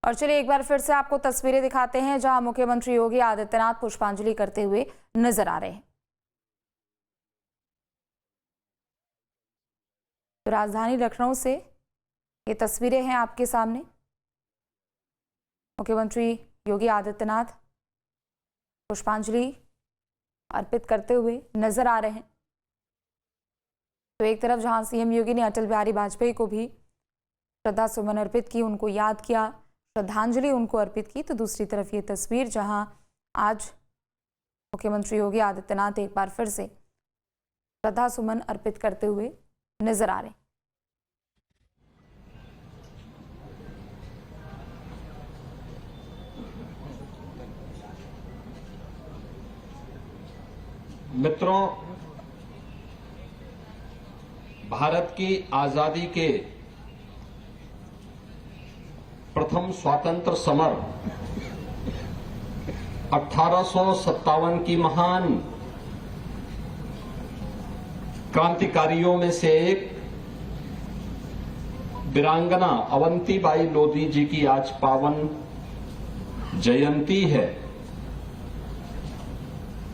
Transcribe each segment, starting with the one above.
और चलिए एक बार फिर से आपको तस्वीरें दिखाते हैं जहां मुख्यमंत्री योगी आदित्यनाथ पुष्पांजलि करते हुए नजर आ रहे हैं। तो राजधानी लखनऊ से ये तस्वीरें हैं आपके सामने। मुख्यमंत्री योगी आदित्यनाथ पुष्पांजलि अर्पित करते हुए नजर आ रहे हैं। तो एक तरफ जहां सीएम योगी ने अटल बिहारी वाजपेयी को भी श्रद्धा सुमन अर्पित की, उनको याद किया, श्रद्धांजलि उनको अर्पित की, तो दूसरी तरफ ये तस्वीर जहां आज मुख्यमंत्री योगी आदित्यनाथ एक बार फिर से श्रद्धा सुमन अर्पित करते हुए नजर आ रहे हैं। मित्रों, भारत की आजादी के प्रथम स्वतंत्र समर 1857 की महान क्रांतिकारियों में से एक वीरांगना अवंतीबाई लोधी जी की आज पावन जयंती है।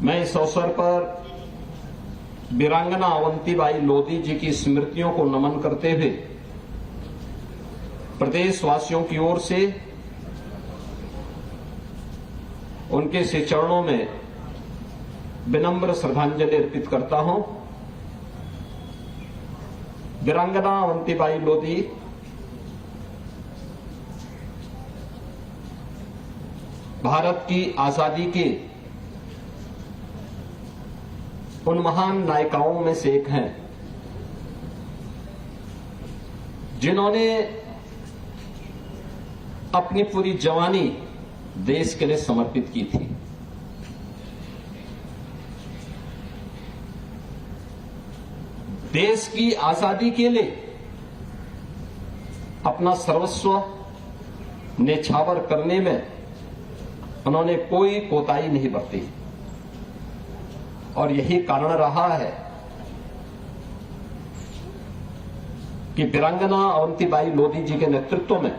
मैं इस अवसर पर वीरांगना अवंतीबाई लोधी जी की स्मृतियों को नमन करते हुए प्रदेशवासियों की ओर से उनके श्री चरणों में विनम्र श्रद्धांजलि अर्पित करता हूं। वीरांगना अवंतीबाई लोधी भारत की आजादी के उन महान नायिकाओं में से एक हैं जिन्होंने अपनी पूरी जवानी देश के लिए समर्पित की थी। देश की आजादी के लिए अपना सर्वस्व न्यौछावर करने में उन्होंने कोई कोताही नहीं बरती और यही कारण रहा है कि वीरांगना अवंतीबाई लोधी जी के नेतृत्व में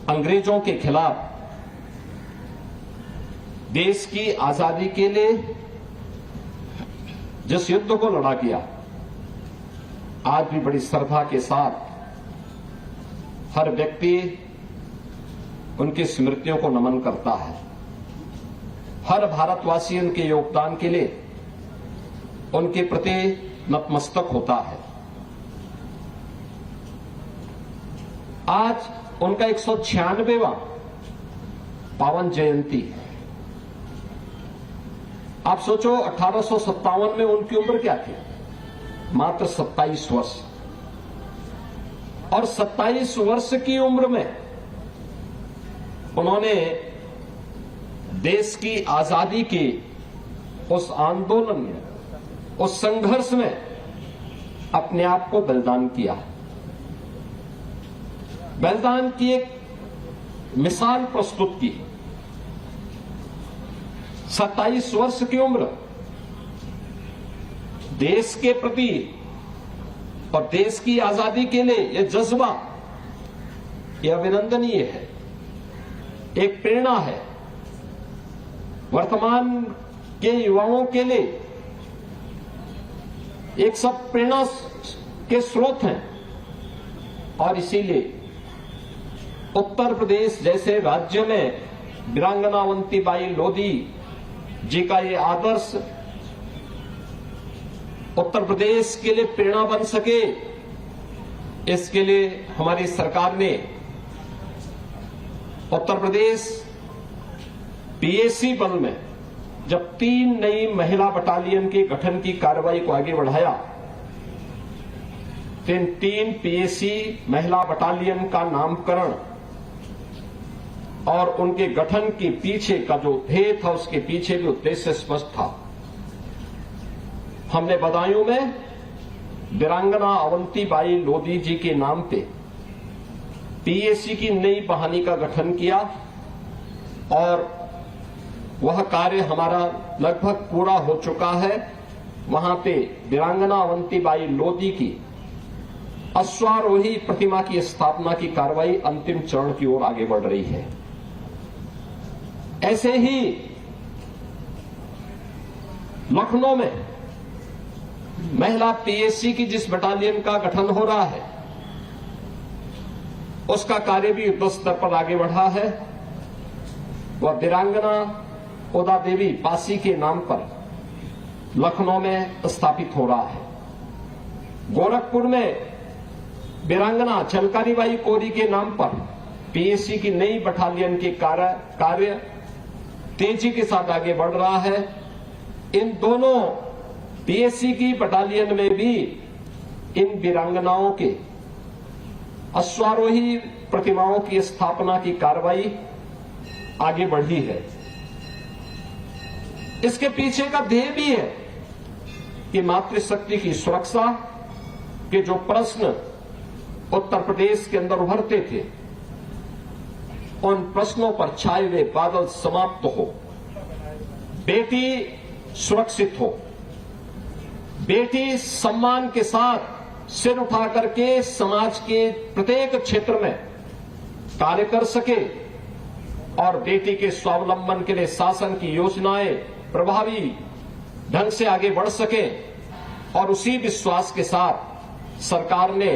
अंग्रेजों के खिलाफ देश की आजादी के लिए जिस युद्ध को लड़ा गया, आज भी बड़ी श्रद्धा के साथ हर व्यक्ति उनकी स्मृतियों को नमन करता है। हर भारतवासी उनके योगदान के लिए उनके प्रति नतमस्तक होता है। आज उनका 196वां पावन जयंती है। आप सोचो 1857 में उनकी उम्र क्या थी? मात्र 27 वर्ष। और 27 वर्ष की उम्र में उन्होंने देश की आजादी के उस आंदोलन में, उस संघर्ष में अपने आप को बलिदान किया। बलिदान की एक मिसाल प्रस्तुत की। 27 वर्ष की उम्र देश के प्रति और देश की आजादी के लिए यह जज्बा, यह अभिनंदनीय है, एक प्रेरणा है। वर्तमान के युवाओं के लिए एक सब प्रेरणा के स्रोत हैं और इसीलिए उत्तर प्रदेश जैसे राज्य में वीरांगना अवंतीबाई लोधी जी का ये आदर्श उत्तर प्रदेश के लिए प्रेरणा बन सके, इसके लिए हमारी सरकार ने उत्तर प्रदेश पीएसी बल में जब 3 नई महिला बटालियन के गठन की कार्रवाई को आगे बढ़ाया, तो इन 3 पीएसी महिला बटालियन का नामकरण और उनके गठन के पीछे का जो ध्येय था, उसके पीछे भी उद्देश्य स्पष्ट था। हमने बदायूं में वीरांगना अवंतीबाई लोधी जी के नाम पे पीएसी की नई बहानी का गठन किया और वह कार्य हमारा लगभग पूरा हो चुका है। वहां पे वीरांगना अवंतीबाई लोधी की अश्वारोही प्रतिमा की स्थापना की कार्रवाई अंतिम चरण की ओर आगे बढ़ रही है। ऐसे ही लखनऊ में महिला पीएससी की जिस बटालियन का गठन हो रहा है, उसका कार्य भी युद्ध स्तर पर आगे बढ़ा है। वह वीरांगना ओदा देवी पासी के नाम पर लखनऊ में स्थापित हो रहा है। गोरखपुर में वीरांगना झलकारी बाई कोरी के नाम पर पीएससी की नई बटालियन के कार्य तेजी के साथ आगे बढ़ रहा है। इन दोनों पीएससी की बटालियन में भी इन वीरांगनाओं के अश्वारोही प्रतिमाओं की स्थापना की कार्रवाई आगे बढ़ी है। इसके पीछे का ध्येय भी है कि मातृशक्ति की सुरक्षा के जो प्रश्न उत्तर प्रदेश के अंदर उभरते थे, उन प्रश्नों पर छाए हुए बादल समाप्त हो, बेटी सुरक्षित हो, बेटी सम्मान के साथ सिर उठा करके समाज के प्रत्येक क्षेत्र में कार्य कर सके और बेटी के स्वावलंबन के लिए शासन की योजनाएं प्रभावी ढंग से आगे बढ़ सके। और उसी विश्वास के साथ सरकार ने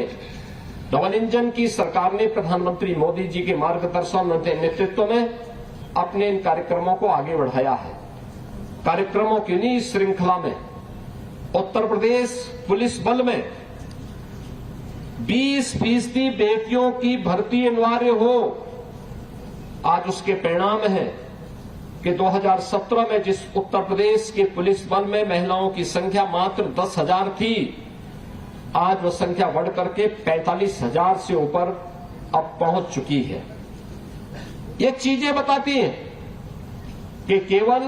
डबल इंजन की सरकार ने प्रधानमंत्री मोदी जी के मार्गदर्शन और नेतृत्व में अपने इन कार्यक्रमों को आगे बढ़ाया है। कार्यक्रमों की इन्हीं श्रृंखला में उत्तर प्रदेश पुलिस बल में 20% बेटियों की भर्ती अनिवार्य हो। आज उसके परिणाम है कि 2017 में जिस उत्तर प्रदेश के पुलिस बल में महिलाओं की संख्या मात्र 10,000 थी, आज वह संख्या बढ़ करके 45,000 से ऊपर अब पहुंच चुकी है। ये चीजें बताती हैं कि केवल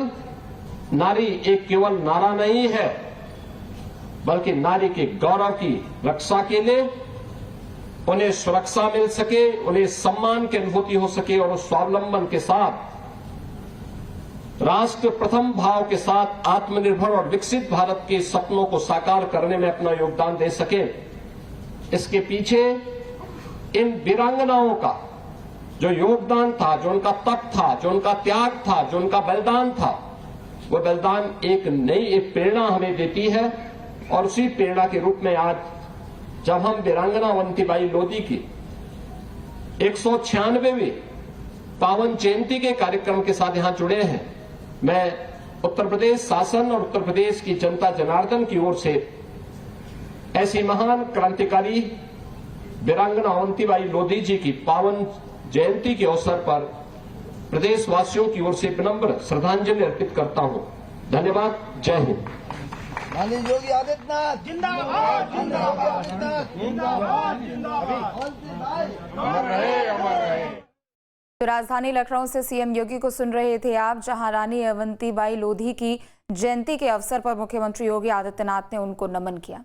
नारी एक केवल नारा नहीं है, बल्कि नारी के गौरव की रक्षा के लिए उन्हें सुरक्षा मिल सके, उन्हें सम्मान की अनुभूति हो सके और उस स्वावलंबन के साथ राष्ट्र प्रथम भाव के साथ आत्मनिर्भर और विकसित भारत के सपनों को साकार करने में अपना योगदान दे सके। इसके पीछे इन वीरांगनाओं का जो योगदान था, जो उनका तप था, जो उनका त्याग था, जो उनका बलिदान था, वो बलिदान एक नई प्रेरणा हमें देती है। और उसी प्रेरणा के रूप में आज जब हम वीरांगना अवंतीबाई लोधी की 196वीं पावन जयंती के कार्यक्रम के साथ यहां जुड़े हैं, मैं उत्तर प्रदेश शासन और उत्तर प्रदेश की जनता जनार्दन की ओर से ऐसी महान क्रांतिकारी वीरांगना अवंतीबाई लोधी जी की पावन जयंती के अवसर पर प्रदेशवासियों की ओर से विनम्र श्रद्धांजलि अर्पित करता हूं। धन्यवाद। जय हिंद। माननीय योगी आदित्यनाथ जिंदाबाद, जिंदाबाद, जिंदाबाद, जिंदाबाद। तो राजधानी लखनऊ से सीएम योगी को सुन रहे थे आप, जहां रानी अवंतीबाई लोधी की जयंती के अवसर पर मुख्यमंत्री योगी आदित्यनाथ ने उनको नमन किया।